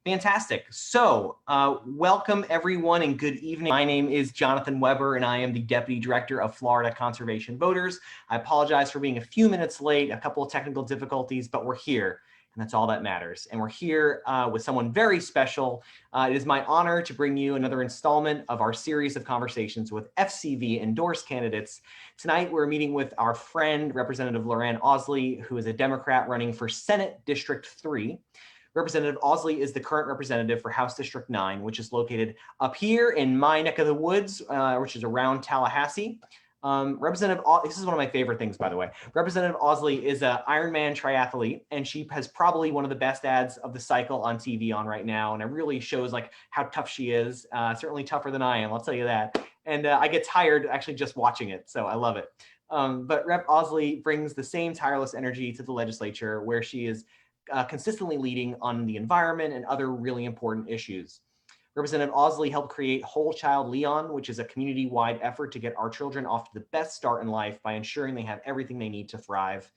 Fantastic. So, welcome everyone and good evening. My name is Jonathan Weber and I am the Deputy Director of Florida Conservation Voters. I apologize for being a few minutes late, a couple of technical difficulties, but we're here and that's all that matters. And we're here with someone very special. It is my honor to bring you another installment of our series of conversations with FCV endorsed candidates. Tonight, we're meeting with our friend, Representative Loranne Ausley, who is a Democrat running for Senate District 3. Representative Ausley is the current representative for House District 9, which is located up here in my neck of the woods, which is around Tallahassee. This is one of my favorite things, by the way. Representative Ausley is an Ironman triathlete, and she has probably one of the best ads of the cycle on TV on right now, and it really shows like how tough she is. Certainly tougher than I am, I'll tell you that. And I get tired actually just watching it, so I love it. But Rep. Ausley brings the same tireless energy to the legislature, where she is consistently leading on the environment and other really important issues. Representative Ausley helped create Whole Child Leon, which is a community-wide effort to get our children off to the best start in life by ensuring they have everything they need to thrive.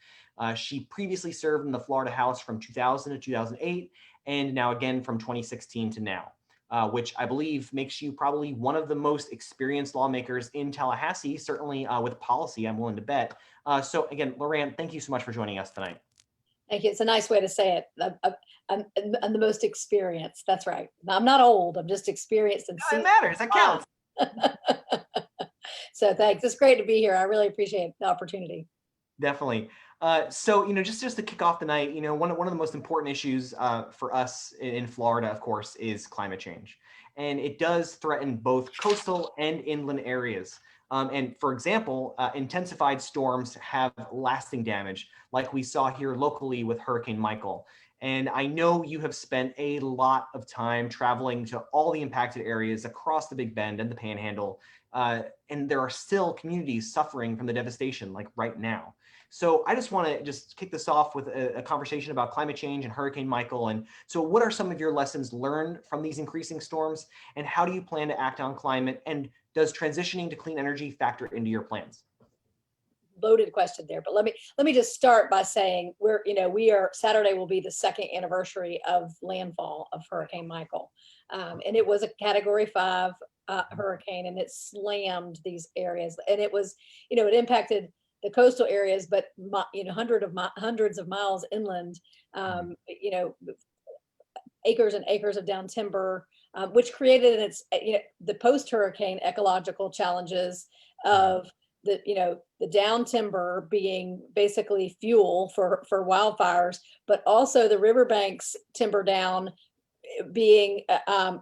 She previously served in the Florida House from 2000 to 2008, and now again from 2016 to now, which I believe makes you probably one of the most experienced lawmakers in Tallahassee, certainly with policy, I'm willing to bet. So again, Loranne, thank you so much for joining us tonight. Thank you. It's a nice way to say it. I'm the most experienced. That's right. I'm not old. I'm just experienced. And it matters. That counts. So thanks. It's great to be here. I really appreciate the opportunity. Definitely. So, just to kick off the night, one of the most important issues for us in Florida, of course, is climate change. And it does threaten both coastal and inland areas. And for example, intensified storms have lasting damage, like we saw here locally with Hurricane Michael. And I know you have spent a lot of time traveling to all the impacted areas across the Big Bend and the Panhandle. And there are still communities suffering from the devastation, like right now. So I just want to kick this off with a conversation about climate change and Hurricane Michael. And so what are some of your lessons learned from these increasing storms? And how do you plan to act on climate? And does transitioning to clean energy factor into your plans? Loaded question there, but let me just start by saying Saturday will be the second anniversary of landfall of Hurricane Michael, and it was a Category 5 hurricane, and it slammed these areas, and it was it impacted the coastal areas, but hundreds of miles inland, acres and acres of down timber, which created the post-hurricane ecological challenges of the down timber being basically fuel for wildfires, but also the riverbanks timber down being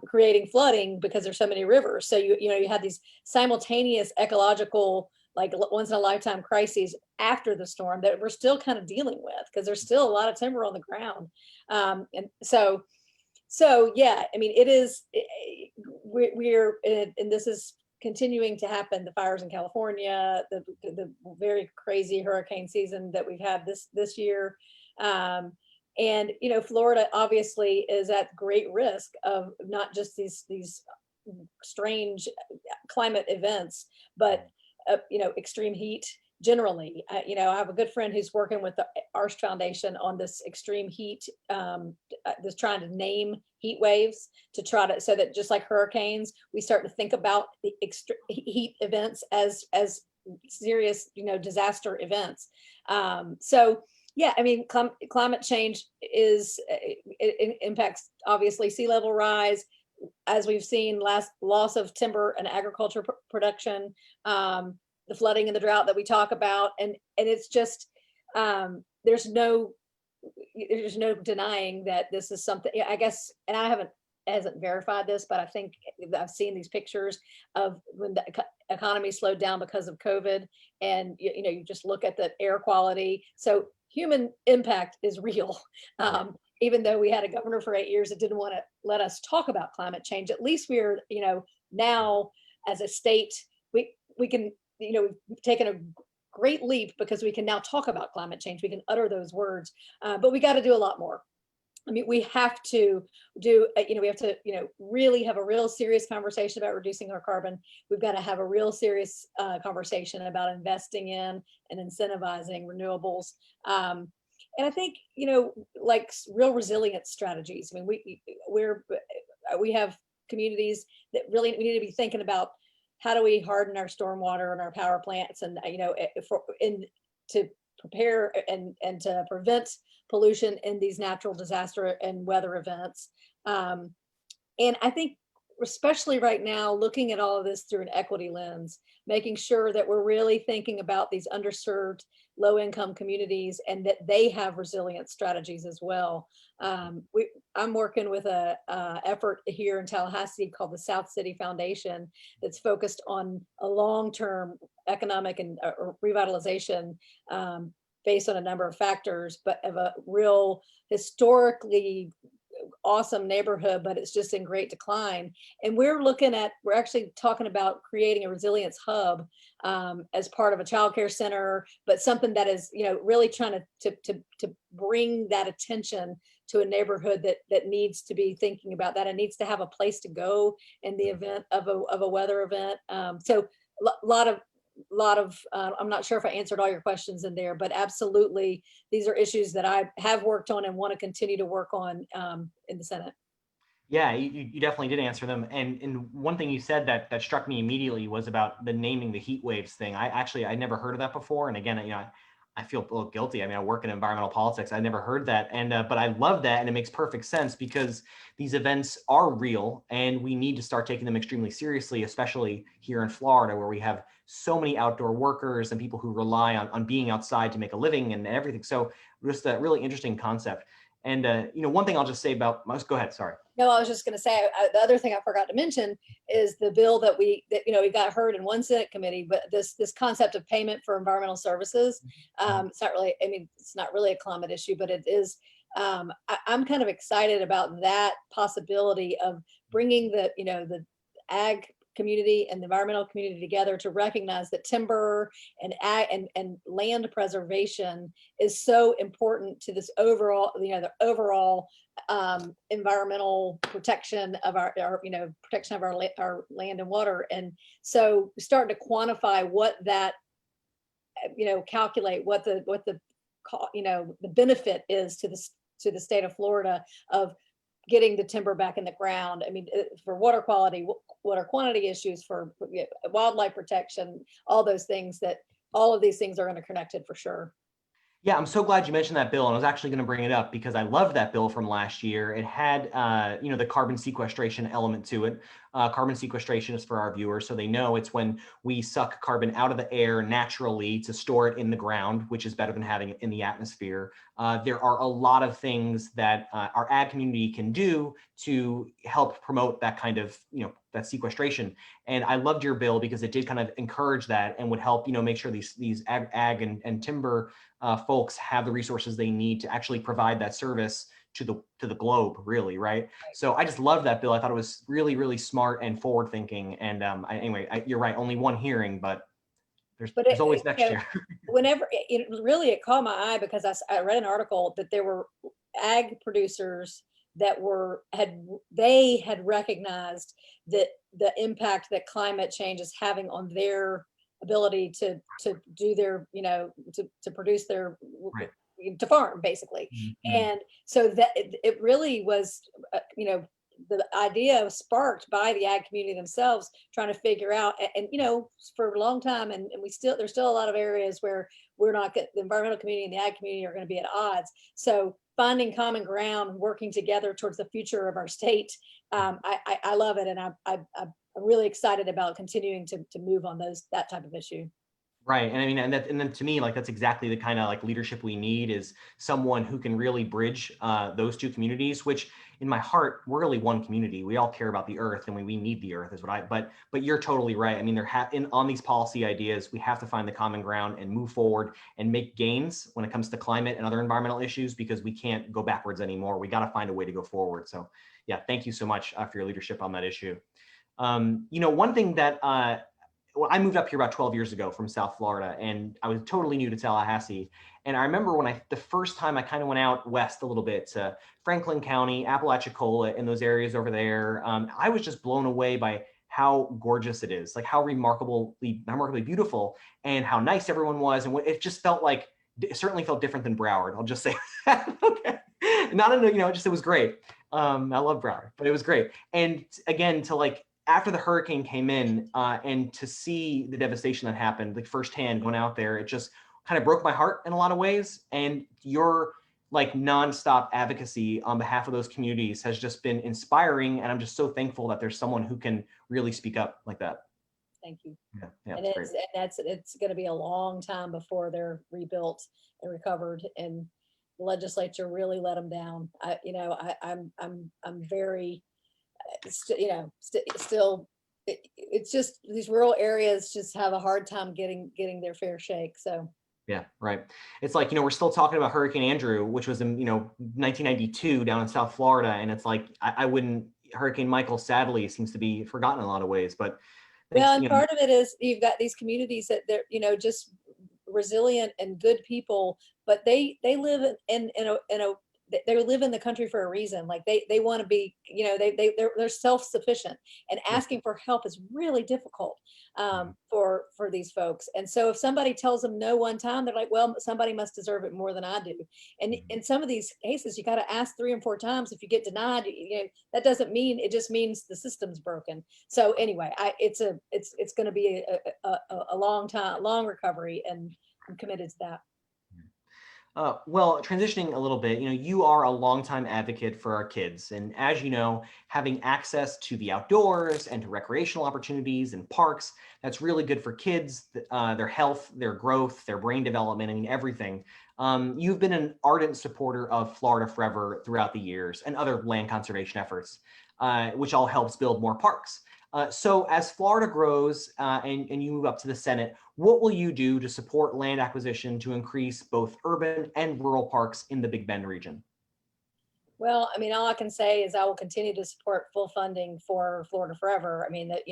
creating flooding because there's so many rivers. So you had these simultaneous ecological, like once in a lifetime crises after the storm that we're still kind of dealing with, because there's still a lot of timber on the ground. And so yeah, I mean, it is, we're, and this is continuing to happen, the fires in California, the very crazy hurricane season that we've had this year. And Florida obviously is at great risk of not just these strange climate events, but extreme heat generally. I have a good friend who's working with the Arch Foundation on this extreme heat, this trying to name heat waves to try to, so that just like hurricanes, we start to think about the extreme heat events as serious, disaster events. So yeah, I mean, climate change it impacts obviously sea level rise, as we've seen, loss of timber and agriculture production, the flooding and the drought that we talk about, and it's just there's no denying that this is something, I guess, and I hasn't verified this, but I think I've seen these pictures of when the economy slowed down because of COVID, and you just look at the air quality. So human impact is real. Even though we had a governor for 8 years that didn't want to let us talk about climate change, at least we're, now as a state, we can, we've taken a great leap because we can now talk about climate change. We can utter those words, but we got to do a lot more. I mean, we have to do, we have to, really have a real serious conversation about reducing our carbon. We've got to have a real serious conversation about investing in and incentivizing renewables. And I think, like real resilience strategies. I mean, we have communities that really we need to be thinking about how do we harden our stormwater and our power plants, and to prepare and to prevent pollution in these natural disaster and weather events. Um, and I think, especially right now, looking at all of this through an equity lens, making sure that we're really thinking about these underserved, low income communities and that they have resilient strategies as well. I'm working with a effort here in Tallahassee called the South City Foundation that's focused on a long term economic and revitalization. Based on a number of factors, but of a real historically awesome neighborhood, but it's just in great decline. And we're actually talking about creating a resilience hub as part of a childcare center, but something that is, really trying to bring that attention to a neighborhood that needs to be thinking about that and needs to have a place to go in the event of a weather event. So a lot of I'm not sure if I answered all your questions in there, but absolutely these are issues that I have worked on and want to continue to work on in the Senate. Yeah, you definitely did answer them. And one thing you said that struck me immediately was about the naming the heat waves thing. I never heard of that before. And again, I feel a little guilty. I mean, I work in environmental politics. I never heard that. And but I love that. And it makes perfect sense because these events are real and we need to start taking them extremely seriously, especially here in Florida, where we have so many outdoor workers and people who rely on being outside to make a living and everything. So just a really interesting concept. And one thing I'll just say about, go ahead, sorry. No, I was just going to say the other thing I forgot to mention is the bill that we got heard in one Senate committee, but this concept of payment for environmental services. It's not really, I mean, it's not really a climate issue, but it is. I'm kind of excited about that possibility of bringing the ag community and the environmental community together to recognize that timber and land preservation is so important to this overall, the overall environmental protection of our protection of our land and water. And so starting to quantify what that, calculate what the the benefit is to the state of Florida of getting the timber back in the ground. I mean, for water quality, water quantity issues, for wildlife protection, all those things, that all of these things are interconnected for sure. Yeah, I'm so glad you mentioned that bill, and I was actually going to bring it up because I loved that bill from last year. It had, the carbon sequestration element to it. Carbon sequestration is for our viewers, so they know it's when we suck carbon out of the air naturally to store it in the ground, which is better than having it in the atmosphere. There are a lot of things that our ag community can do to help promote that kind of, that sequestration. And I loved your bill because it did kind of encourage that and would help, make sure these ag and timber folks have the resources they need to actually provide that service to the globe, really, right? So I just love that bill. I thought it was really, really smart and forward thinking. And you're right, only one hearing, but there's always next year. Whenever it caught my eye because I read an article that there were ag producers that had recognized that the impact that climate change is having on their ability to do their, to produce their, Right. to farm basically. Mm-hmm. And so that it really was, the idea was sparked by the ag community themselves trying to figure out, and for a long time, and there's still a lot of areas where the environmental community and the ag community are going to be at odds. So finding common ground, working together towards the future of our state, I love it, and I'm really excited about continuing to move on that type of issue. Right. And I mean, and then to me, like, that's exactly the kind of like leadership we need, is someone who can really bridge those two communities, which in my heart, we're really one community. We all care about the earth and we need the earth is but you're totally right. I mean, on these policy ideas, we have to find the common ground and move forward and make gains when it comes to climate and other environmental issues, because we can't go backwards anymore. We got to find a way to go forward. So yeah, thank you so much for your leadership on that issue. One thing that, well, I moved up here about 12 years ago from South Florida, and I was totally new to Tallahassee. And I remember the first time I kind of went out west a little bit to Franklin County, Apalachicola, and those areas over there, I was just blown away by how gorgeous it is, like how remarkably beautiful, and how nice everyone was. And it just felt like it certainly felt different than Broward. I'll just say that. Okay. Not in, just, it was great. I love Broward, but it was great. And again, to like, after the hurricane came in and to see the devastation that happened, like firsthand going out there, it just kind of broke my heart in a lot of ways. And your like nonstop advocacy on behalf of those communities has just been inspiring. And I'm just so thankful that there's someone who can really speak up like that. Thank you. Yeah, And it's going to be a long time before they're rebuilt and recovered, and the legislature really let them down. I'm very, still, it's just these rural areas just have a hard time getting their fair shake. So. Yeah, right. It's like, we're still talking about Hurricane Andrew, which was in, 1992 down in South Florida. And it's like, I wouldn't, Hurricane Michael sadly seems to be forgotten in a lot of ways, but well, and part of it is you've got these communities that they're, just resilient and good people, but they live in a they live in the country for a reason. Like they want to be, they're self-sufficient, and asking for help is really difficult for these folks. And so if somebody tells them no one time, they're like, well, somebody must deserve it more than I do. And in some of these cases, you got to ask 3 and 4 times. If you get denied, that doesn't mean, it just means the system's broken. So anyway, it's going to be a long recovery, and I'm committed to that. Well, transitioning a little bit, you are a longtime advocate for our kids. And as you know, having access to the outdoors and to recreational opportunities and parks, that's really good for kids, their health, their growth, their brain development, and everything. You've been an ardent supporter of Florida Forever throughout the years and other land conservation efforts, which all helps build more parks. So as Florida grows and you move up to the Senate, what will you do to support land acquisition to increase both urban and rural parks in the Big Bend region? Well, I mean, all I can say is I will continue to support full funding for Florida Forever. I mean, that,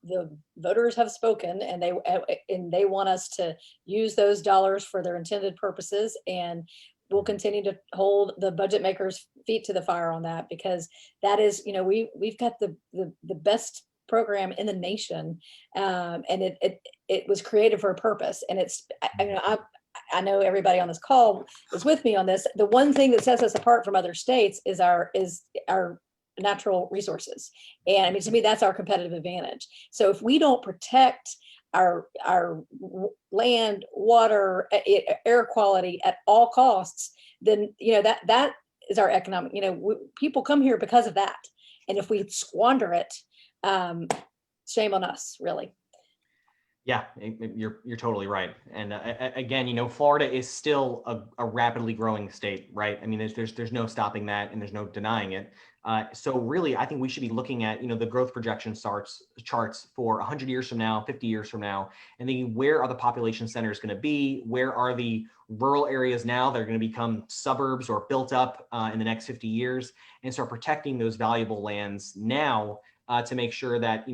the voters have spoken, and they want us to use those dollars for their intended purposes, and we'll continue to hold the budget makers' feet to the fire on that, because that is, we've got the best program in the nation, and it was created for a purpose, and I know everybody on this call is with me on this. The one thing that sets us apart from other states is our natural resources. And I mean, to me, that's our competitive advantage. So if we don't protect our land, water, air quality at all costs, then, that is our economic, people come here because of that. And if we squander it, shame on us, really. Yeah, you're totally right. And again, Florida is still a rapidly growing state, right? I mean, there's no stopping that, and there's no denying it. So really, I think we should be looking at, the growth projection charts for 100 years from now, 50 years from now, and thinking, where are the population centers going to be? Where are the rural areas now that are going to become suburbs or built up in the next 50 years? And start protecting those valuable lands now, to make sure that,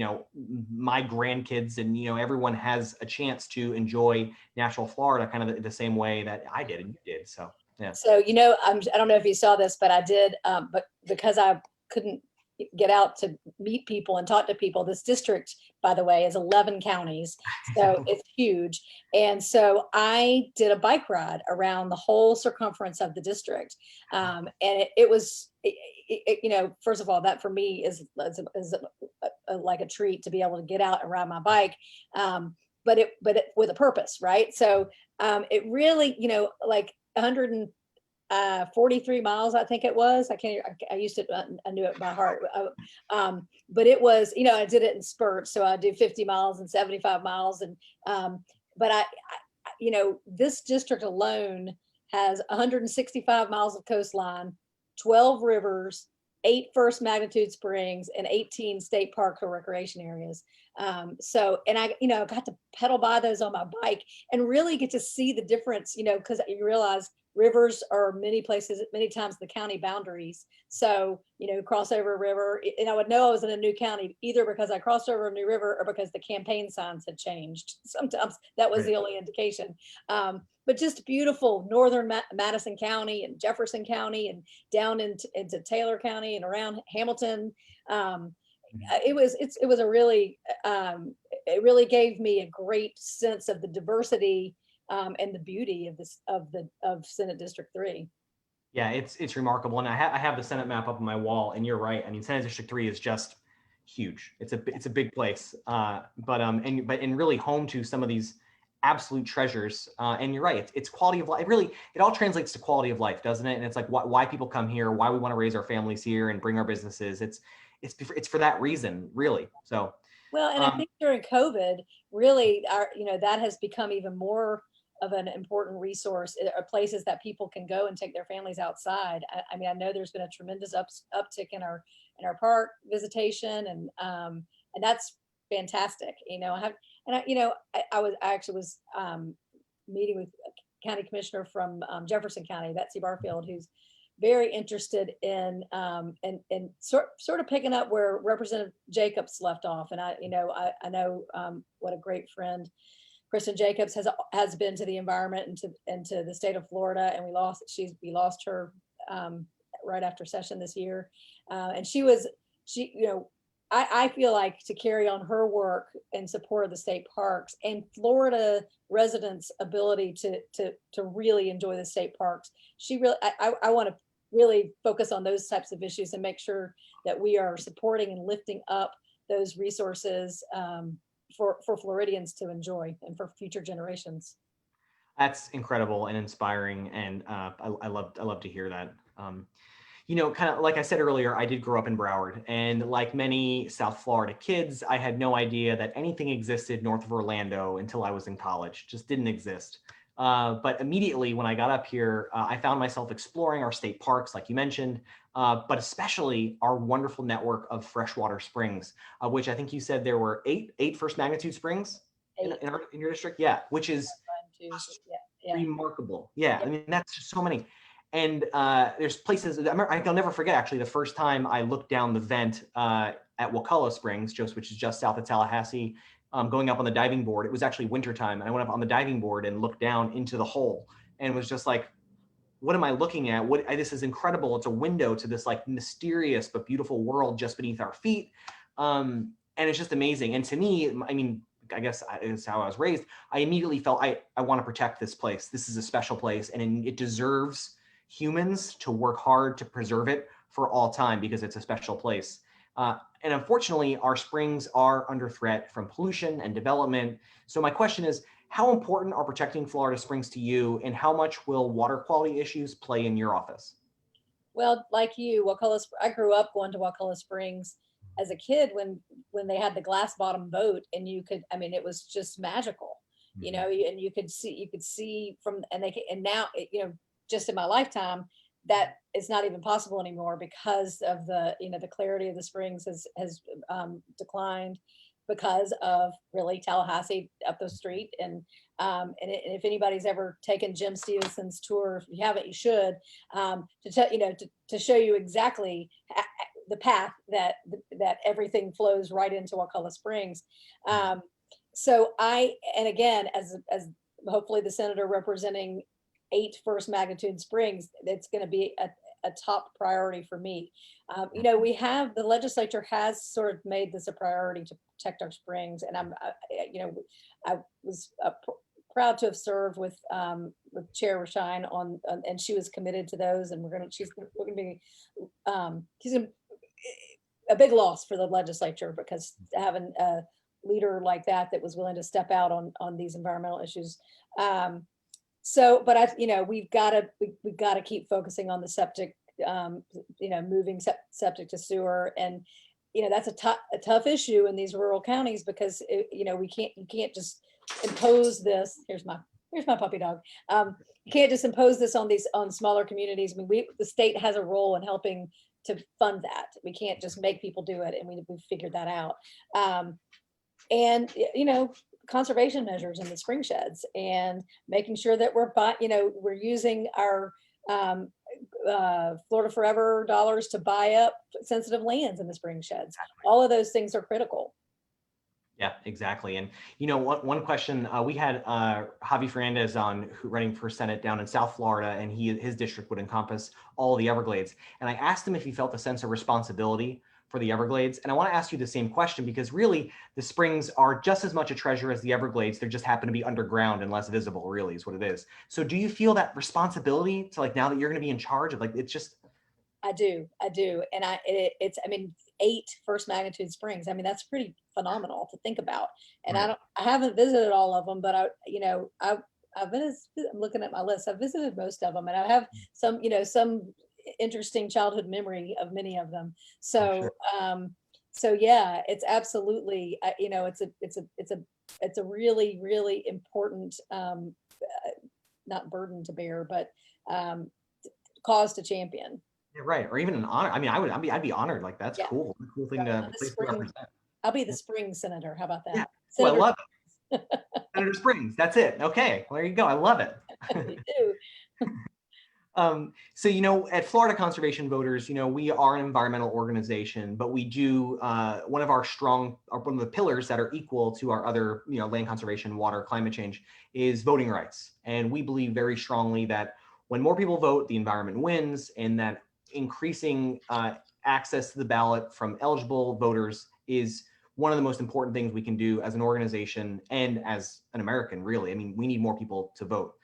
my grandkids and, everyone has a chance to enjoy natural Florida kind of the same way that I did and you did. So, yeah. So, I don't know if you saw this, but I did, but because I couldn't get out to meet people and talk to people, this district, by the way, is 11 counties. So it's huge. And so I did a bike ride around the whole circumference of the district. And it was, first of all, that for me is like a treat to be able to get out and ride my bike. But it with a purpose, right? So it really, like 143 miles, I think it was. I used to, I knew it by heart. But it was, I did it in spurts. So I do 50 miles and 75 miles. And, but this district alone has 165 miles of coastline, 12 rivers, 8 first magnitude springs, and 18 state parks or recreation areas. So, and I, got to pedal by those on my bike and really get to see the difference, because you realize rivers are many times the county boundaries. So, cross over a river, and I would know I was in a new county either because I crossed over a new river or because the campaign signs had changed. Sometimes that was the only indication. But just beautiful northern Madison County and Jefferson County and down into Taylor County and around Hamilton. It was a really, it really gave me a great sense of the diversity and the beauty of this of Senate District 3. Yeah, it's remarkable, and I have the Senate map up on my wall, and you're right. I mean, Senate District 3 is just huge. It's a big place, and really home to some of these absolute treasures. And you're right. It's quality of life. It all translates to quality of life, doesn't it? And it's like why people come here, why we want to raise our families here and bring our businesses. It's for that reason, really. So. Well, and I think during COVID, really, that has become even more of an important resource, places that people can go and take their families outside. I mean, I know there's been a tremendous uptick in our park visitation, and that's fantastic. I actually was meeting with a county commissioner from Jefferson County, Betsy Barfield, who's very interested in sort of picking up where Representative Jacobs left off. And I know what a great friend Kristen Jacobs has been to the environment and to the state of Florida. And we lost her right after session this year. And I feel like to carry on her work in support of the state parks and Florida residents' ability to really enjoy the state parks. I want to really focus on those types of issues and make sure that we are supporting and lifting up those resources for Floridians to enjoy and for future generations. That's incredible and inspiring, and I love to hear that. Kind of like I said earlier, I did grow up in Broward, and like many South Florida kids, I had no idea that anything existed north of Orlando until I was in college. Just didn't exist. But immediately when I got up here, I found myself exploring our state parks, like you mentioned, but especially our wonderful network of freshwater springs, which I think you said there were eight first magnitude springs in your district. Yeah, which is remarkable. Yeah, I mean, that's just so many. And there's places, I'll never forget, actually, the first time I looked down the vent at Wakulla Springs, which is just south of Tallahassee, going up on the diving board. It was actually wintertime, and I went up on the diving board and looked down into the hole and was just like, what am I looking at? This is incredible. It's a window to this like mysterious but beautiful world just beneath our feet. And it's just amazing. And to me, I mean, I guess it's how I was raised. I immediately felt I want to protect this place. This is a special place, and it deserves humans to work hard to preserve it for all time because it's a special place. And unfortunately, our springs are under threat from pollution and development. So my question is, how important are protecting Florida springs to you, and how much will water quality issues play in your office? Well, like you, I grew up going to Wakulla Springs as a kid when they had the glass bottom boat, and it was just magical, and you could see from, and now, just in my lifetime, that it's not even possible anymore because of the clarity of the springs has declined because of really Tallahassee up the street. And if anybody's ever taken Jim Stevenson's tour, if you haven't, you should, to show you exactly the path that everything flows right into Wakulla Springs. And again, as hopefully the senator representing 8 first magnitude springs, it's going to be a top priority for me. The legislature has sort of made this a priority to protect our springs, and I was proud to have served with Chair Rashine and she was committed to those, and she's going to be a big loss for the legislature, because having a leader like that was willing to step out on these environmental issues. But we've got to keep focusing on the septic, moving septic to sewer, and that's a tough issue in these rural counties, because you can't just impose this. Here's my puppy dog. You can't just impose this on smaller communities. I mean, the state has a role in helping to fund that. We can't just make people do it, and we figured that out. And conservation measures in the spring sheds, and making sure that we're using our Florida Forever dollars to buy up sensitive lands in the spring sheds. Exactly. All of those things are critical. Yeah, exactly. And one question, we had Javi Fernandez on, running for Senate down in South Florida, and his district would encompass all the Everglades. And I asked him if he felt a sense of responsibility for the Everglades. And I want to ask you the same question, because really the springs are just as much a treasure as the Everglades. They just happen to be underground and less visible, really, is what it is. So do you feel that responsibility to, like, now that you're going to be in charge of, like, it's just... I do. And I mean, 8 first magnitude springs. I mean, that's pretty phenomenal to think about. And Right. I haven't visited all of them, but I've been, I'm looking at my list. I've visited most of them, and I have some interesting childhood memory of many of them. Oh, So, sure. so yeah, it's absolutely, it's a really, really important, not burden to bear, but, cause to champion. Yeah, right. Or even an honor. I mean, I'd be honored. Like, that's Yeah. cool. Cool thing Right. to place to represent. I'll be the spring senator. How about Yeah. that? Oh, I Senator. love it. Senator Springs. That's it. Okay. Well, there you go. I love it. Me too. So, at Florida Conservation Voters, we are an environmental organization, but we do, one of the pillars that are equal to our other, land conservation, water, climate change, is voting rights. And we believe very strongly that when more people vote, the environment wins, and that increasing access to the ballot from eligible voters is one of the most important things we can do as an organization and as an American, really. I mean, we need more people to vote.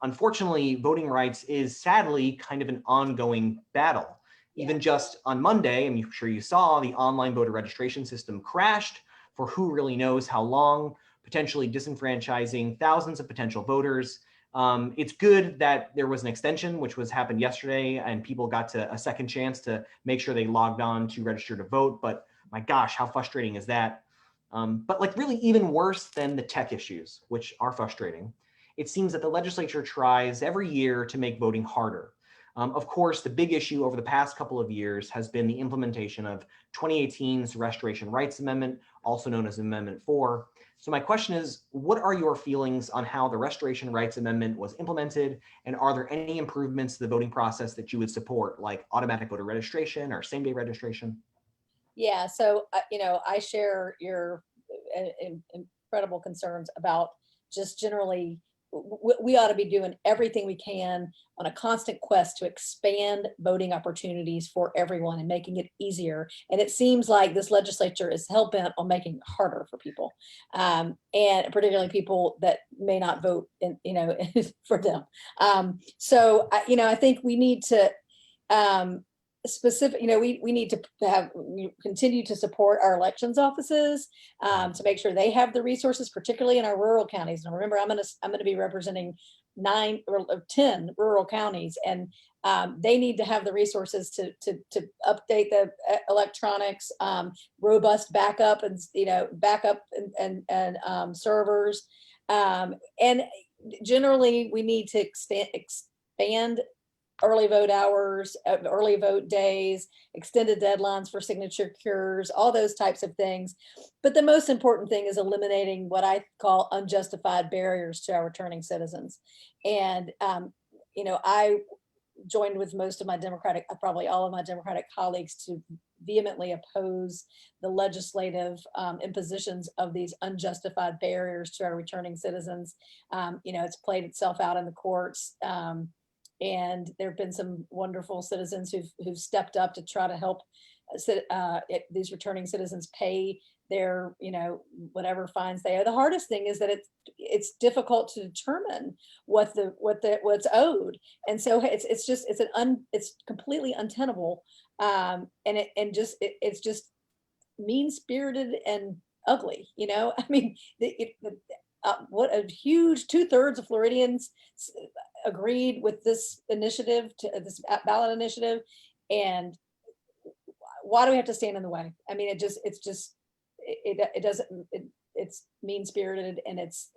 Unfortunately, voting rights is sadly kind of an ongoing battle. Even just on Monday, I'm sure you saw, the online voter registration system crashed for who really knows how long, potentially disenfranchising thousands of potential voters. It's good that there was an extension, which happened yesterday, and people got a second chance to make sure they logged on to register to vote. But my gosh, how frustrating is that? But like, really even worse than the tech issues, which are frustrating, it seems that the legislature tries every year to make voting harder. Of course, the big issue over the past couple of years has been the implementation of 2018's Restoration Rights Amendment, also known as Amendment 4. So my question is, what are your feelings on how the Restoration Rights Amendment was implemented? And are there any improvements to the voting process that you would support, like automatic voter registration or same-day registration? Yeah. So, I share your incredible concerns about just generally, we ought to be doing everything we can on a constant quest to expand voting opportunities for everyone and making it easier. And it seems like this legislature is hell-bent on making it harder for people, and particularly people that may not vote for them. So, I think we need to, we need to continue to support our elections offices, to make sure they have the resources, particularly in our rural counties. And remember, I'm going to be representing 9 or 10 rural counties, and they need to have the resources to update the electronics, robust backup and servers, and generally we need to expand early vote hours, early vote days, extended deadlines for signature cures, all those types of things. But the most important thing is eliminating what I call unjustified barriers to our returning citizens. And, I joined with most of my probably all of my Democratic colleagues to vehemently oppose the legislative impositions of these unjustified barriers to our returning citizens. It's played itself out in the courts. And there have been some wonderful citizens who've stepped up to try to help these returning citizens pay their, whatever fines they owe. The hardest thing is that it's difficult to determine what's owed, and so it's completely untenable, and it's just mean spirited and ugly. I mean, what a huge 2/3 of Floridians agreed with this initiative, to this ballot initiative, and why do we have to stand in the way? I mean, it's mean spirited, and it's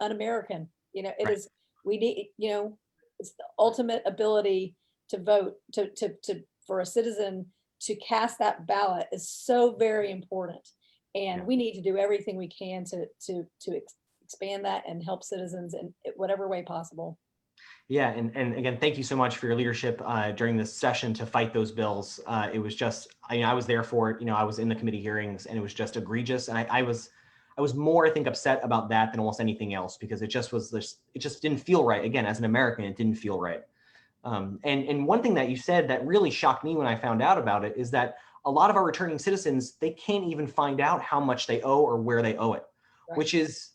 un-American. It is. We need, it's the ultimate ability to vote, for a citizen to cast that ballot is so very important, and we need to do everything we can to expand that and help citizens in whatever way possible. Yeah, and again, thank you so much for your leadership during this session to fight those bills. It was just, I was there for it. I was in the committee hearings, and it was just egregious. And I was more, I think, upset about that than almost anything else, because it just didn't feel right. Again, as an American, it didn't feel right. And one thing that you said that really shocked me when I found out about it is that a lot of our returning citizens, they can't even find out how much they owe or where they owe it, Right. which is,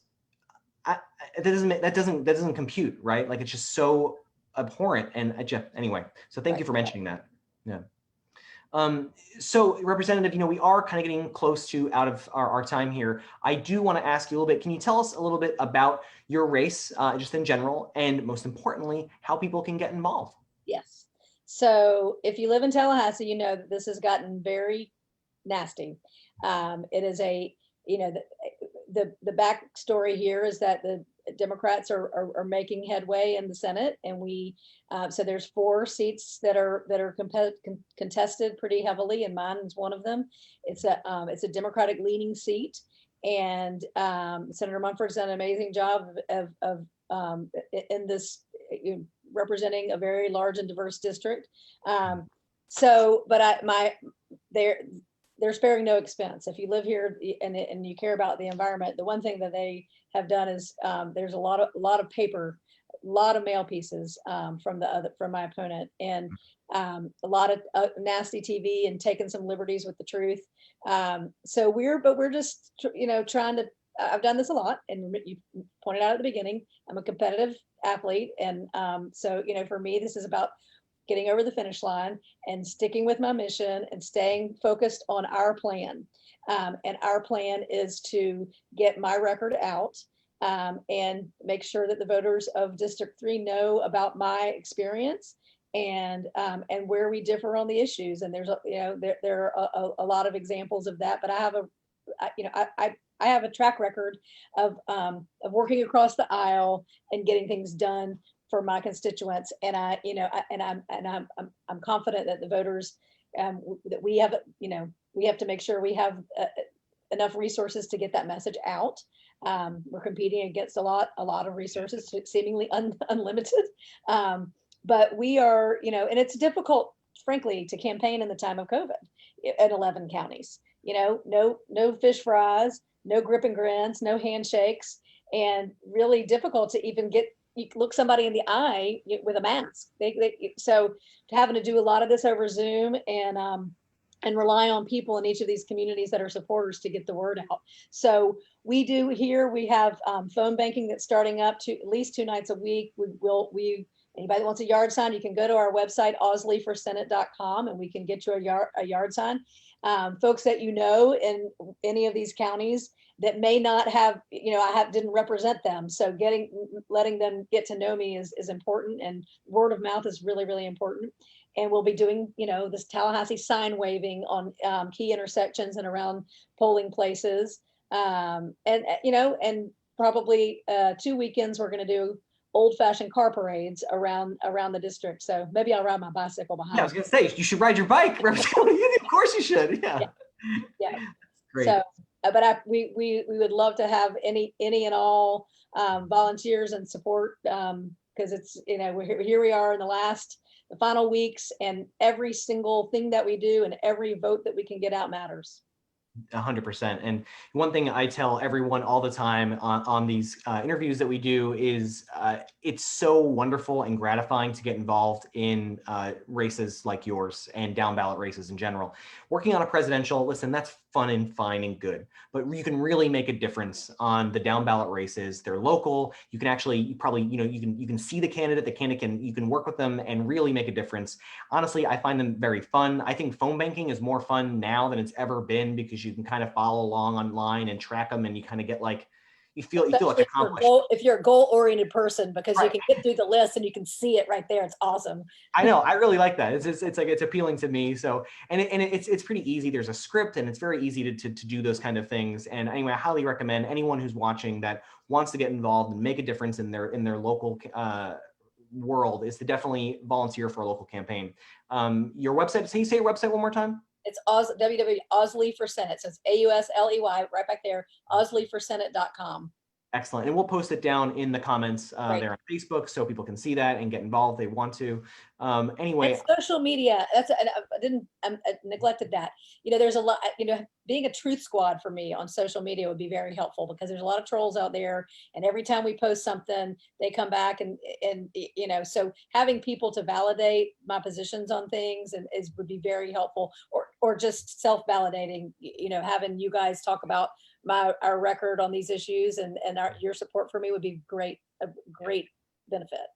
that doesn't compute, right? Like, it's just so abhorrent. And anyway, so thank you for mentioning that. Yeah. So Representative, we are kind of getting close to out of our time here. I do want to ask you a little bit, can you tell us a little bit about your race, just in general, and most importantly, how people can get involved? Yes. So if you live in Tallahassee, you know that this has gotten very nasty. It is the backstory here is that the Democrats are making headway in the Senate, and so there's 4 seats that are contested pretty heavily, and mine is one of them. It's a Democratic leaning seat, and Senator Mumford's done an amazing job of in this, representing a very large and diverse district. But they're sparing no expense. If you live here and you care about the environment, the one thing that they have done is there's a lot of paper, a lot of mail pieces from my opponent, and a lot of nasty TV and taking some liberties with the truth. So we're just trying to. I've done this a lot, and you pointed out at the beginning, I'm a competitive athlete, and so for me, this is about getting over the finish line and sticking with my mission and staying focused on our plan. And our plan is to get my record out and make sure that the voters of District 3 know about my experience and where we differ on the issues. And there's there are a lot of examples of that. But I have a track record of working across the aisle and getting things done for my constituents, and I'm confident that the voters that we have to make sure we have enough resources to get that message out. We're competing against a lot of resources, seemingly unlimited, but we are, and it's difficult, frankly, to campaign in the time of COVID in 11 counties. No fish fries, no grip and grins, no handshakes, and really difficult to even you look somebody in the eye with a mask. So having to do a lot of this over Zoom and rely on people in each of these communities that are supporters to get the word out. So we have phone banking that's starting up to at least 2 nights a week. Anybody that wants a yard sign, you can go to our website, ausleyforsenate.com, and we can get you a yard sign. Folks that in any of these counties that may not have, didn't represent them. So letting them get to know me is important, and word of mouth is really, really important. And we'll be doing, this Tallahassee sign waving on key intersections and around polling places. And probably 2 weekends, we're going to do old-fashioned car parades around the district. So maybe I'll ride my bicycle behind. Yeah, I was going to say, you should ride your bike. Of course you should. Yeah. Great. So, but we would love to have any and all volunteers and support, because it's, here we are in the final weeks, and every single thing that we do and every vote that we can get out matters. 100%. And one thing I tell everyone all the time on these interviews that we do is it's so wonderful and gratifying to get involved in races like yours and down ballot races in general. Working on a presidential, listen, that's fun and fine and good, but you can really make a difference on the down ballot races. They're local. You can actually, you can see the candidate you can work with them and really make a difference. Honestly, I find them very fun. I think phone banking is more fun now than it's ever been, because you can kind of follow along online and track them, and you kind of get like, you feel like accomplished. If you're a goal-oriented person, because right. You can get through the list and you can see it right there. It's awesome. I know. I really like that. It's appealing to me. So, and it's pretty easy. There's a script, and it's very easy to do those kind of things. And anyway, I highly recommend anyone who's watching that wants to get involved and make a difference in their local world is to definitely volunteer for a local campaign. Your website, can you say your website one more time? It's www.ausley for Senate. So it's AUSLEY right back there, ausleyforsenate.com. Excellent. And we'll post it down in the comments Right. there on Facebook so people can see that and get involved if they want to. And Anyway, social media, and I neglected that. There's a lot, being a truth squad for me on social media would be very helpful, because there's a lot of trolls out there, and every time we post something, they come back so having people to validate my positions on things would be very helpful, or just self-validating, having you guys talk about our record on these issues, and your support for me would be a great benefit.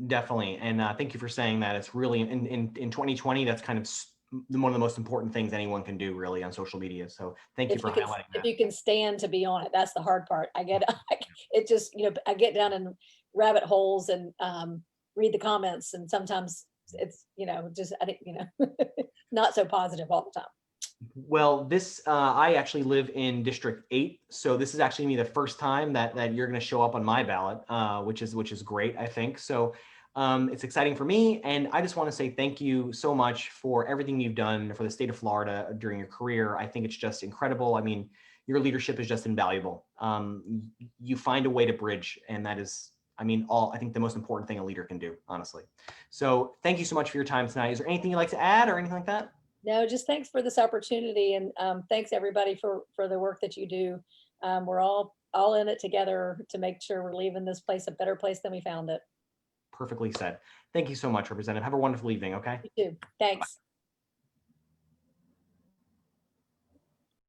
definitely. And thank you for saying that. It's really in 2020, that's kind of one of the most important things anyone can do really on social media. So thank you for highlighting If that. you can stand to be on it, that's the hard part. It just, I get down in rabbit holes and read the comments, and sometimes it's, just, I think, not so positive all the time. Well, I actually live in District 8, so this is actually the first time that you're going to show up on my ballot, which is great, I think. So it's exciting for me, and I just want to say thank you so much for everything you've done for the state of Florida during your career. I think it's just incredible. I mean, your leadership is just invaluable. You find a way to bridge, and that is, I think the most important thing a leader can do, honestly. So thank you so much for your time tonight. Is there anything you'd like to add or anything like that? No, just thanks for this opportunity, and thanks everybody for the work that you do. We're all in it together to make sure we're leaving this place a better place than we found it. Perfectly said. Thank you so much, Representative. Have a wonderful evening, okay? You too. Thanks.